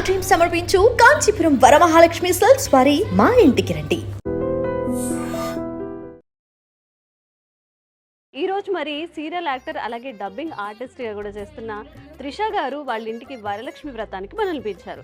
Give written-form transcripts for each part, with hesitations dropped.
Dream సమర్పించు Kanchipuram Varamahalakshmi silks వారి మా ఇంటికి రండి. ఈ రోజు మరి సీరియల్ యాక్టర్ అలాగే డబ్బింగ్ ఆర్టిస్ట్ గా కూడా చేస్తున్న త్రిష గారు వాళ్ళ ఇంటికి వరలక్ష్మి వ్రతానికి మనల్ని పిలిచారు.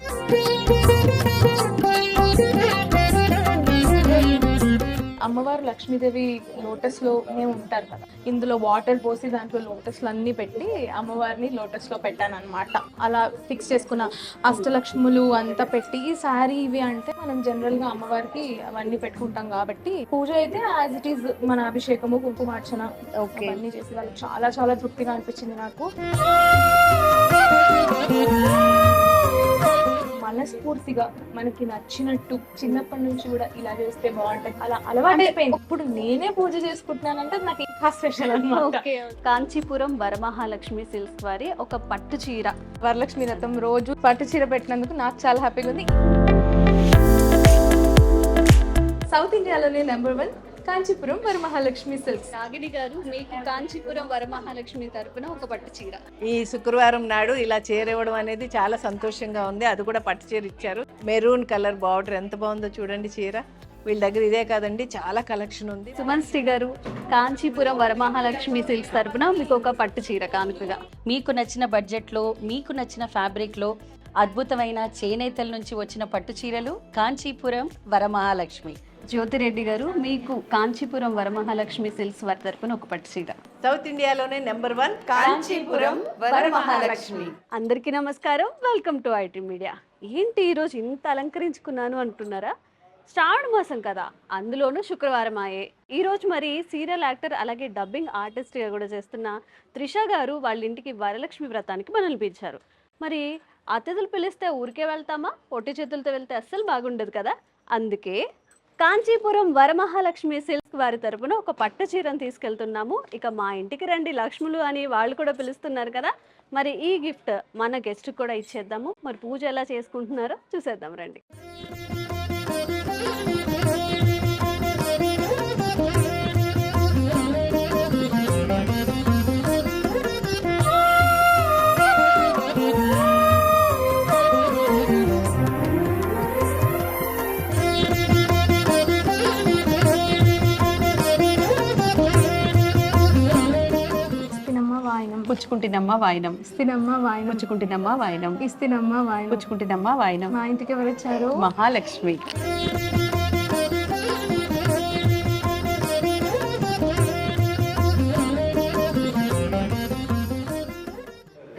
అమ్మవారు లక్ష్మీదేవి లోటస్ లోనే ఉంటారు కదా, ఇందులో వాటర్ పోసి దాంట్లో లోటస్లు అన్ని పెట్టి అమ్మవారిని లోటస్ లో పెట్టాను అనమాట. అలా ఫిక్స్ చేసుకున్న అష్టలక్ష్ములు అంతా పెట్టి శారీ ఇవి అంటే మనం జనరల్ గా అమ్మవారికి అవన్నీ పెట్టుకుంటాం కాబట్టి పూజ అయితే యాజ్ ఇట్ ఈస్ మన అభిషేకము కుంకుమార్చన అవన్నీ చేసి వాళ్ళకి చాలా చాలా తృప్తిగా అనిపించింది నాకు. మనస్ఫూర్తిగా మనకి నచ్చినట్టు చిన్నప్పటి నుంచి కూడా ఇలా చేస్తే బాగుంటది అలా అలవాటైపోయింది. ఇప్పుడు నేనే పూజ చేసుకుంటున్నానంటే నాకు ఇంకా స్పెషల్ అన్నమాట. కాంచీపురం వరమహాలక్ష్మి సిల్క్స్ వారి ఒక పట్టు చీర వరలక్ష్మి వ్రతం రోజు పట్టు చీర పెట్టినందుకు నాకు చాలా హ్యాపీగా ఉంది. సౌత్ ఇండియాలోనే #1 కాంచీపురం వరమహాలక్ష్మి సిల్క్స్. నాగిని గారు, మీకు కాంచీపురం వరమహాలక్ష్మి తరపున ఒక పట్టు చీర ఈ శుక్రవారం నాడు ఇలా చీర ఇవ్వడం అనేది చాలా సంతోషంగా ఉంది. అది కూడా పట్టు చీర ఇచ్చారు. మెరూన్ కలర్ బార్డర్ ఎంత బాగుందో చూడండి. చీర వీళ్ళ దగ్గర ఇదే కాదండి, చాలా కలెక్షన్ ఉంది. సుమన్ శ్రీ గారు, కాంచీపురం వరమహాలక్ష్మి సిల్క్స్ తరపున మీకు ఒక పట్టు చీర కానుకగా. మీకు నచ్చిన బడ్జెట్లో, మీకు నచ్చిన ఫ్యాబ్రిక్లో అద్భుతమైన చేనేతల నుంచి వచ్చిన పట్టు చీరలు కాంచీపురం వరమహాలక్ష్మి. జ్యోతిరెడ్డి గారు, మీకు కాంచీపురం వరమహాలక్ష్మి సిల్క్స్ వారి తరపున ఒక పట్టు చీర. సౌత్ ఇండియాలోనే #1 కాంచీపురం వరమహాలక్ష్మి. అందరికీ నమస్కారం, వెల్కమ్ టు ఐటీ మీడియా. ఏంటి ఈరోజు ఇంత అలంకరించుకున్నాను అంటున్నారా? శ్రావణ మాసం కదా, అందులోనూ శుక్రవారం ఆయే. ఈరోజు మరి సీరియల్ యాక్టర్ అలాగే డబ్బింగ్ ఆర్టిస్ట్గా కూడా చేస్తున్న త్రిష గారు వాళ్ళ ఇంటికి వరలక్ష్మి వ్రతానికి మనల్ని పిలిచారు. మరి అతిథులు పిలిస్తే ఊరికే వెళ్తామా? పొట్టి చేతులతో వెళ్తే అస్సలు బాగుండదు కదా. అందుకే కాంచీపురం వరమహాలక్ష్మి సిల్క్ వారి తరపున ఒక పట్టు చీరను తీసుకెళ్తున్నాము. ఇక మా ఇంటికి రండి లక్ష్ములు అని వాళ్ళు కూడా పిలుస్తున్నారు కదా, మరి ఈ గిఫ్ట్ మన గెస్ట్ కూడా ఇచ్చేద్దాము. మరి పూజ ఎలా చేసుకుంటున్నారో చూసేద్దాం రండి. పుచ్చుకుంటున్నమ్మా వాయినం, ఇస్తినమ్మా వాయినం, పుచ్చుకుంటున్నమ్మా వాయినం, ఇస్తినమ్మా వాయినం, పుచ్చుకుంటున్నమ్మా వాయినం. మా ఇంటికి ఎవరు వచ్చారు? మహాలక్ష్మి.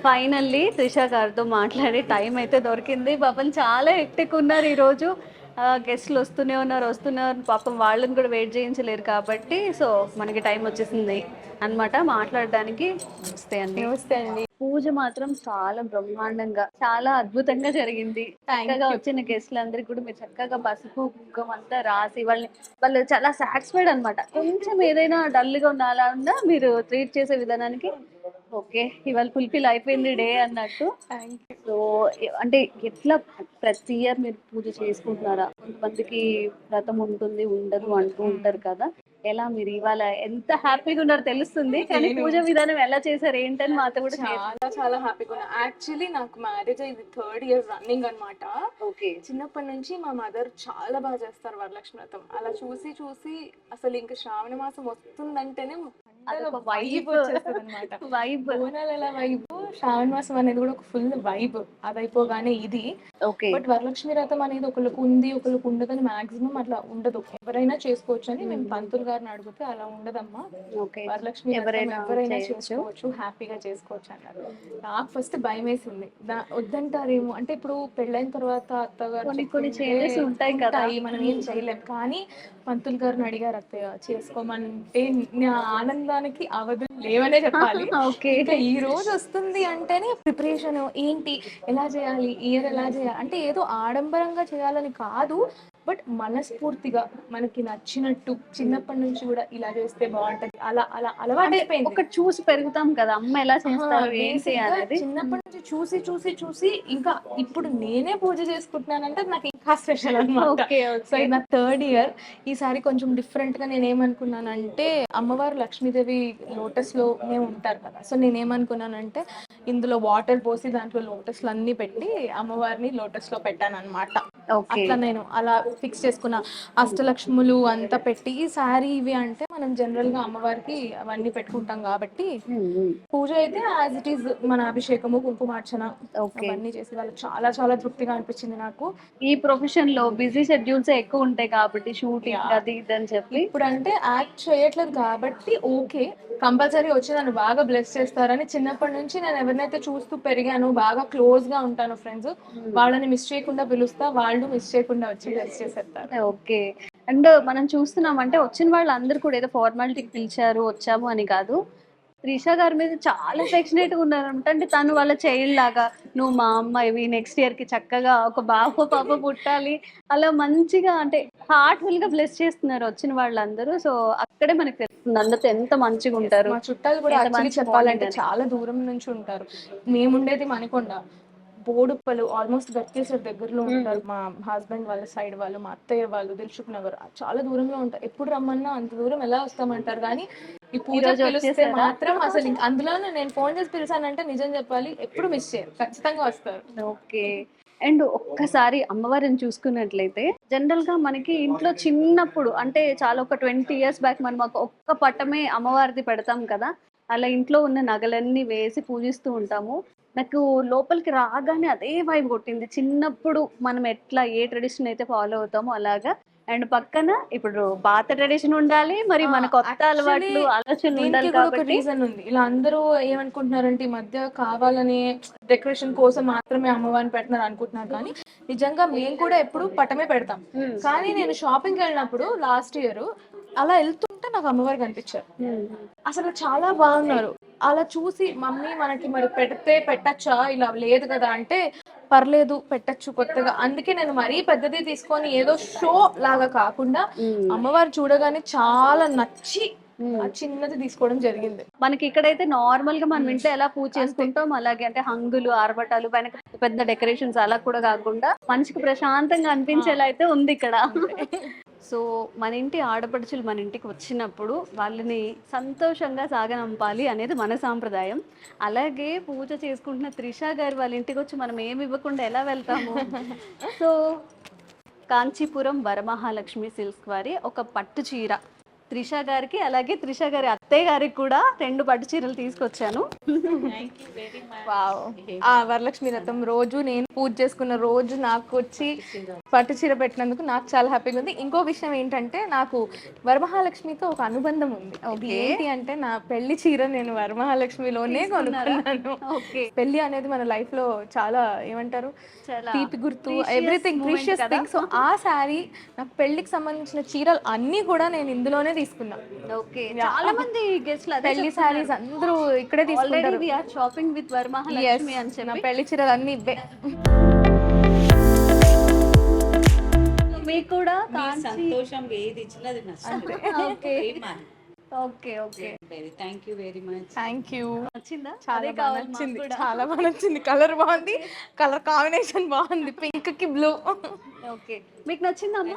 ఫైనల్లీ త్రిష గారితో మాట్లాడే టైం అయితే దొరికింది. పాపం చాలా హెక్టిక్ ఉన్నారు ఈరోజు. గెస్ట్లు వస్తూనే ఉన్నారు. పాపం వాళ్ళని కూడా వెయిట్ చేయించలేరు కాబట్టి సో మనకి టైం వచ్చేసింది అన్నమాట మాట్లాడడానికి. నమస్తే అండి. నమస్తే అండి. పూజ మాత్రం చాలా బ్రహ్మాండంగా, చాలా అద్భుతంగా జరిగింది. చక్కగా వచ్చిన గెస్ట్లందరికీ కూడా మీరు చక్కగా పసుపు కుంకుమ అంతా రాసి వాళ్ళు చాలా సాటిస్ఫైడ్ అన్నమాట. కొంచెం ఏదైనా డల్ గా అలా ఉన్నా మీరు ట్రీట్ చేసే విధానానికి ఓకే ఇవాళ ఫుల్ఫిల్ అయిపోయింది డే అన్నట్టు. సో అంటే ఎట్లా ప్రతి ఇయర్ మీరు పూజ చేసుకుంటున్నారా? కొంతమందికి వ్రతం ఉంటుంది ఉండదు అంటూ ఉంటారు కదా, ఎలా మీరు ఇవాళ ఎంత హ్యాపీగా ఉన్నారో తెలుస్తుంది, కానీ పూజ విధానం ఎలా చేశారు ఏంటని మాతో కూడా చాలా చాలా హ్యాపీగా ఉన్నా. యాక్చువల్లీ నాకు మ్యారేజ్ ఇది 3rd year రన్నింగ్ అనమాట. ఓకే, చిన్నప్పటి నుంచి మా మదర్ చాలా బాగా చేస్తారు వరలక్ష్మి వ్రతం. అలా చూసి చూసి అసలు ఇంకా శ్రావణ మాసం వస్తుందంటేనే వైబ్ వచ్చేస్తుంది అనమాట. వైబ్ బోనాలు ఎలా వైబ్, శ్రావణ మాసం అనేది కూడా ఒక ఫుల్ వైబ్. అది అయిపోగానే ఇది. ఓకే, బట్ వరలక్ష్మి వ్రతం అనేది ఒకళ్ళకు ఉంది ఒకళ్ళకు ఉండదని మాక్సిమం అట్లా ఉండదు. ఎవరైనా చేసుకోవచ్చు అని మేము పంతులు గారిని అడిగితే అలా ఉండదమ్మా, వరలక్ష్మి ఎవరైనా చేసుకోవచ్చు, హ్యాపీగా చేసుకోవచ్చు అన్నారు. నాకు ఫస్ట్ భయం వేసింది, వద్దంటారేమో అంటే ఇప్పుడు పెళ్ళైన తర్వాత అత్తగారు కొన్ని చేంజెస్ ఉంటాయి కదా, మనం ఏం చేయలేం. కానీ పంతులు గారిని అడిగారు అత్తయ్య చేసుకోమంటే నా ఆనందానికి అవధులు లేవనే చెప్పాలి. ఇంకా ఈ రోజు వస్తుంది అంటేనే ప్రిపరేషన్ ఏంటి, ఎలా చేయాలి, ఇయర్ ఎలా చేయాలి అంటే ఏదో ఆడంబరంగా చేయాలని కాదు, బట్ మనస్ఫూర్తిగా మనకి నచ్చినట్టు చిన్నప్పటి నుంచి కూడా ఇలా చేస్తే బాగుంటది అలా అలా అలవాటైపోయింది. ఒకటి చూసి పెరుగుతాం కదా అమ్మ ఎలా చేస్తారు ఏంటి అనేది. చిన్నప్పటి నుంచి చూసి చూసి చూసి ఇంకా ఇప్పుడు నేనే పూజ చేసుకుంటున్నానంటే నాకు ఇంకా స్పెషల్ అనమాట. ఓకే, సో ఇది నా థర్డ్ ఇయర్. ఈసారి కొంచెం డిఫరెంట్ గా నేను ఏమనుకున్నానంటే, అమ్మవారు లక్ష్మీదేవి లోటస్ లోనే ఉంటారు కదా, సో నేను ఏమనుకున్నానంటే ఇందులో వాటర్ పోసి దాంట్లో లోటస్లు అన్ని పెట్టి అమ్మవారిని లోటస్ లో పెట్టాను అనమాట. ఓకే. అట్లా నేను అలా ఫిక్స్ చేసుకున్న. అష్టలక్ష్ములు అంతా పెట్టి శారీ ఇవి అంటే మనం జనరల్ గా అమ్మవారికి అవన్నీ పెట్టుకుంటాం కాబట్టి పూజ అయితే యాజ్ ఇట్ ఈస్ మన అభిషేకము కుంకుమార్చన ఓకే. అవన్నీ చేసి వాళ్ళు చాలా చాలా తృప్తిగా అనిపించింది నాకు. ఈ ప్రొఫెషన్ లో బిజీ షెడ్యూల్స్ ఎక్కువ ఉంటాయి కాబట్టి షూటింగ్ అది ఇది అని చెప్పి ఇప్పుడు అంటే యాక్ట్ చేయట్లేదు కాబట్టి ఓకే, కంపల్సరీ వచ్చి నన్ను బాగా బ్లెస్ చేస్తారని చిన్నప్పటి నుంచి నేను ఎవరినైతే చూస్తూ పెరిగాను, బాగా క్లోజ్ గా ఉంటాను ఫ్రెండ్స్, వాళ్ళని మిస్ చేయకుండా పిలుస్తా, వాళ్ళు మిస్ చేయకుండా వచ్చి బ్లెస్ చేసేస్తారు. ఓకే. అండ్ మనం చూస్తున్నాం అంటే వచ్చిన వాళ్ళందరూ కూడా ఏదో ఫార్మాలిటీకి పిలిచారు వచ్చాము అని కాదు, త్రిష గారి మీద చాలా ఎఫెక్షనేట్ గా ఉన్నారంట. అంటే తను వాళ్ళ చైల్డ్ లాగా, నువ్వు మా అమ్మాయివి, నెక్స్ట్ ఇయర్ కి చక్కగా ఒక బాబు పాప పుట్టాలి, అలా మంచిగా అంటే హార్ట్ఫుల్ గా బ్లెస్ చేస్తున్నారు వచ్చిన వాళ్ళందరూ. సో అక్కడే మనకు తెలుస్తుంది అందరితో ఎంత మంచిగా ఉంటారు. మా చుట్టాలు కూడా ఎంత యాక్చువల్లీ మంచి చెప్పాలంటే bonding అని. చాలా దూరం నుంచి ఉంటారు. మేముండేది మణికొండ, బోడుప్పలు ఆల్మోస్ట్ గట్కేసర్ దగ్గరలో ఉంటారు. మా హస్బెండ్ వాళ్ళ సైడ్ వాళ్ళు, మా అత్తయ్య వాళ్ళు దిల్సుఖ్ నగర్, చాలా దూరంలో ఉంటారు. ఎప్పుడు రమ్మన్నా అంత దూరం ఎలా వస్తామంటారు, కానీ ఈ పూజ ఈరోజు పిలిస్తే వచ్చేసారా? మాత్రం అసలు అందులోనే నేను ఫోన్ చేసి పిలిచానంటే నిజం చెప్పాలి ఎప్పుడు మిస్ చేయరు, ఖచ్చితంగా వస్తారు. ఓకే. అండ్ ఒక్కసారి అమ్మవారిని చూసుకున్నట్లయితే జనరల్ గా మనకి ఇంట్లో చిన్నప్పుడు అంటే చాలా ఒక 20 years బ్యాక్ మనం ఒక్క పట్టమే అమ్మవారిది పెడతాం కదా, అలా ఇంట్లో ఉన్న నగలన్నీ వేసి పూజిస్తూ ఉంటాము. నాకు లోపలికి రాగానే అదే వైబ్ కొట్టింది, చిన్నప్పుడు మనం ఎట్లా ఏ ట్రెడిషన్ అయితే ఫాలో అవుతామో అలాగా. అండ్ పక్కన ఇప్పుడు పాత ట్రెడిషన్ ఉండాలి, మరి మన కొత్త అలవాట్లు ఆలోచనలు దీనికి ఉండాలి కూడా ఒక కాబట్టి రీజన్ ఉంది. ఇలా అందరూ ఏమనుకుంటున్నారంటే ఈ మధ్య కావాలని డెకరేషన్ కోసం మాత్రమే అమ్మవారిని పెడుతున్నారు అనుకుంటున్నారు, కానీ నిజంగా మేము కూడా ఎప్పుడు పటమే పెడతాం. కానీ నేను షాపింగ్ వెళ్ళినప్పుడు లాస్ట్ ఇయర్ అలా వెళ్తుంటే నాకు అమ్మవారు కనిపించారు. అసలు చాలా బాగున్నారు. అలా చూసి మమ్మీ మనకి మరి పెడితే పెట్టచ్చా, ఇలా లేదు కదా అంటే పర్లేదు పెట్టచ్చు కొత్తగా. అందుకే నేను మరీ పెద్దది తీసుకొని ఏదో షో లాగా కాకుండా అమ్మవారు చూడగానే చాలా నచ్చి ఆ చిన్నది తీసుకోవడం జరిగింది. మనకి ఇక్కడైతే నార్మల్ గా మనం ఇంట్లో ఎలా పూజ చేసుకుంటాం అలాగే, అంటే హంగులు ఆర్భటాలు వెనక పెద్ద డెకరేషన్స్ అలా కూడా కాకుండా మనిషికి ప్రశాంతంగా అనిపించేలా అయితే ఉంది ఇక్కడ. సో మన ఇంటి ఆడపడుచులు మన ఇంటికి వచ్చినప్పుడు వాళ్ళని సంతోషంగా సాగనంపాలి అనేది మన సాంప్రదాయం. అలాగే పూజ చేసుకుంటున్న త్రిష గారు వాళ్ళ ఇంటికి వచ్చి మనం ఏమి ఇవ్వకుండా ఎలా వెళ్తాము? సో కాంచీపురం వరమహాలక్ష్మి సిల్క్స్ వారి ఒక పట్టు చీర త్రిష గారికి, అలాగే త్రిష గారి అత్తయ్య గారికి కూడా 2 పట్టు చీరలు తీసుకొచ్చాను. వావ్. ఆ వరలక్ష్మి వ్రతం రోజు నేను పూజ చేసుకున్న రోజు నాకు వచ్చి పట్టు చీర పెట్టినందుకు నాకు చాలా హ్యాపీగా ఉంది. ఇంకో విషయం ఏంటంటే నాకు వరమహాలక్ష్మితో ఒక అనుబంధం ఉంది. అది ఏంటి అంటే నా పెళ్లి చీర నేను వరమహాలక్ష్మిలోనే కొనుక్కున్నాను. ఓకే. పెళ్లి అనేది మన లైఫ్ లో చాలా ఏమంటారు చాలా తీపి గుర్తు, precious ఎవ్రీథింగ్ moment ప్రీషియస్ కదా. థింగ్. సో ఆ శారీ నా పెళ్లికి సంబంధించిన చీరలు అన్ని కూడా నేను ఇందులోనే తీసుకున్నా. ఓకే. చాలా మంది గెస్ట్లు అదే పెళ్లి శారీస్ అందరూ ఇక్కడే తీసుకుంటారు. Already we are shopping with Varamahalakshmi అని నా చెప్పి. పెళ్లి చీరలు అన్ని ఇవే. మీకు కూడా సంతోషం ఏది ఇచ్చినది నచ్చింది. Okay okay okay. Thank you very much. Thank you. నచ్చిందా? చాలా అదే బాగా కావాలి మాకు నచ్చింది, కూడా. చాలా బాగా నచ్చింది. కలర్ బాగుంది, కలర్ కాంబినేషన్ బాగుంది, పింక్ కి బ్లూ. ఓకే. మీకు నచ్చిందా అమ్మ?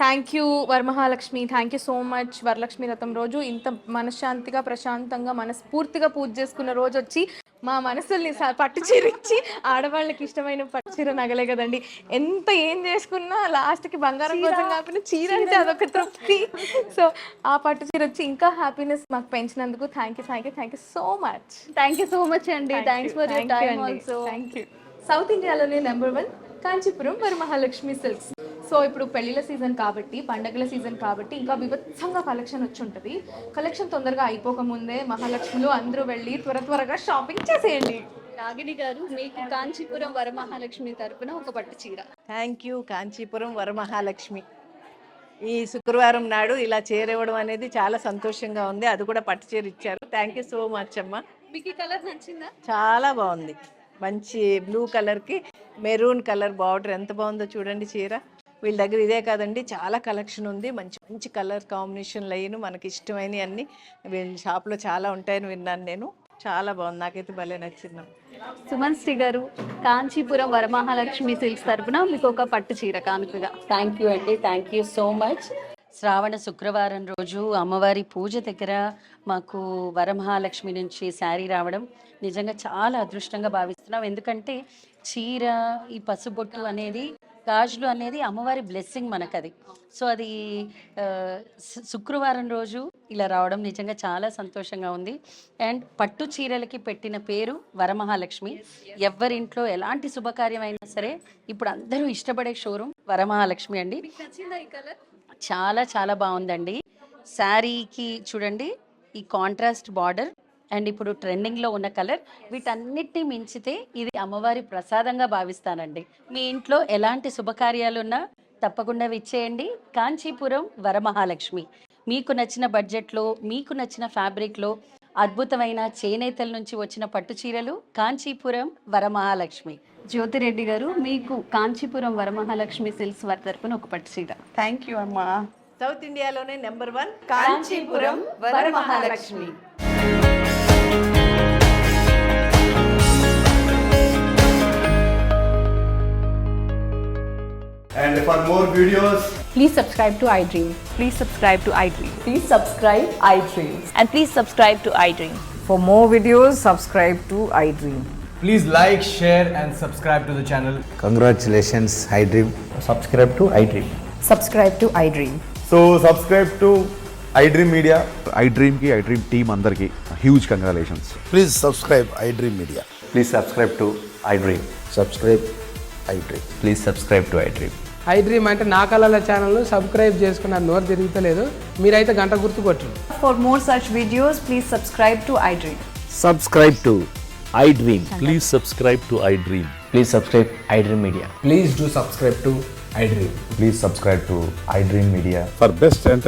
Thank you Varamahalakshmi, thank you so much. Varalakshmi వ్రతం రోజు ఇంత మనశ్శాంతిగా ప్రశాంతంగా మనస్ఫూర్తిగా పూజ చేసుకున్న రోజు వచ్చి మా మనసుల్ని పట్టు చీర ఇచ్చి, ఆడవాళ్ళకి ఇష్టమైన పట్టు చీర నగలే కదండి, ఎంత ఏం చేసుకున్నా లాస్ట్కి బంగారం కోసం కాకుండా చీర అంటే అదొక తృప్తి. సో ఆ పట్టు చీర వచ్చి ఇంకా హ్యాపీనెస్ మాకు పెంచినందుకు thank you thank you thank you so much. Thank you so much అండి. Thanks for your time also. Thank you. South ఇండియాలోనే #1 కాంచీపురం వరమహాలక్ష్మి సిల్క్స్. సో ఇప్పుడు పెళ్లిళ్ళ సీజన్ కాబట్టి, పండగల సీజన్ కాబట్టి ఇంకా వివత్సంగా కలెక్షన్ వచ్చి ఉంటుంది. కలెక్షన్ తొందరగా అయిపోకముందే మహాలక్ష్మిలో అందరూ వెళ్ళి త్వరగా షాపింగ్ చేసేయండి. రాగిణి గారు, మీకు కాంచీపురం వరమహాలక్ష్మి తరపున ఒక పట్టు చీర. Thank you Kanchipuram Varamahalakshmi. ఈ శుక్రవారం నాడు ఇలా చీర ఇవ్వడం అనేది చాలా సంతోషంగా ఉంది, అది కూడా పట్టు చీర ఇచ్చారు. థ్యాంక్ యూ సో మచ్ అమ్మ. మీకు ఈ కలర్ నచ్చిందా? చాలా బాగుంది, మంచి బ్లూ కలర్కి మెరూన్ కలర్ బార్డర్ ఎంత బాగుందో చూడండి చీర. వీళ్ళ దగ్గర ఇదే కాదండి, చాలా కలెక్షన్ ఉంది, మంచి మంచి కలర్ కాంబినేషన్లు అయ్యి మనకి ఇష్టమైనవి అన్నీ వీళ్ళ షాప్లో చాలా ఉంటాయని విన్నాను నేను. చాలా బాగుంది, నాకైతే భలే నచ్చింది. సుమన్ శ్రీ గారు, కాంచీపురం వరమహాలక్ష్మి సిల్క్స్ తరపున మీకు ఒక పట్టు చీర కానుకగా. థ్యాంక్ యూ అండి, థ్యాంక్ యూ సో మచ్. శ్రావణ శుక్రవారం రోజు అమ్మవారి పూజ దగ్గర మాకు వరమహాలక్ష్మి నుంచి శారీ రావడం నిజంగా చాలా అదృష్టంగా భావిస్తున్నాం. ఎందుకంటే చీర, ఈ పసుబొట్టు అనేది, గాజులు అనేది అమ్మవారి బ్లెస్సింగ్ మనకది. సో అది శుక్రవారం రోజు ఇలా రావడం నిజంగా చాలా సంతోషంగా ఉంది. అండ్ పట్టు చీరలకి పెట్టిన పేరు వరమహాలక్ష్మి. ఎవరింట్లో ఎలాంటి శుభకార్యం అయినా సరే ఇప్పుడు అందరూ ఇష్టపడే షోరూమ్ వరమహాలక్ష్మి అండి. చాలా చాలా బాగుందండి. శారీకి చూడండి ఈ కాంట్రాస్ట్ బార్డర్ అండ్ ఇప్పుడు ట్రెండింగ్లో ఉన్న కలర్, వీటన్నిటిని మించితే ఇది అమ్మవారి ప్రసాదంగా భావిస్తానండి. మీ ఇంట్లో ఎలాంటి శుభకార్యాలున్నా తప్పకుండా విచ్చేయండి. కాంచీపురం వరమహాలక్ష్మి. మీకు నచ్చిన బడ్జెట్లో, మీకు నచ్చిన ఫ్యాబ్రిక్లో అద్భుతమైన చేనేతల నుంచి వచ్చిన పట్టు చీరలు కాంచీపురం వరమహాలక్ష్మి. జ్యోతిరెడ్డి గారు, మీకు కాంచీపురం వరమహాలక్ష్మి సిల్క్స్ వారి తరపున ఒక పట్టు చీర. థ్యాంక్ యూ అమ్మా. సౌత్ ఇండియాలోనే number 1 Kanchipuram Varamahalakshmi. And for more videos, Please subscribe to iDream. Please subscribe to iDream. Please subscribe iDream. And please subscribe to iDream. For more videos, subscribe to iDream. please like, share, and subscribe to the channel. Congratulations, iDream. Subscribe to iDream. Subscribe to iDream. So subscribe to iDream Media. iDream ki iDream team అందరికి huge congratulations. Please subscribe iDream Media. Please subscribe to iDream. Subscribe iDream. Please subscribe to iDream. iDream అంటే నా కళల channel subscribe చేసుకున్న నోరు తిరుగుతలేదు, మీరైతే గంట గుర్తు కొట్టండి. For more such videos, please subscribe to iDream. Subscribe to iDream. Please subscribe to iDream. Please subscribe iDream Media. Please do subscribe to iDream. Please subscribe to iDream Media. For best entertainment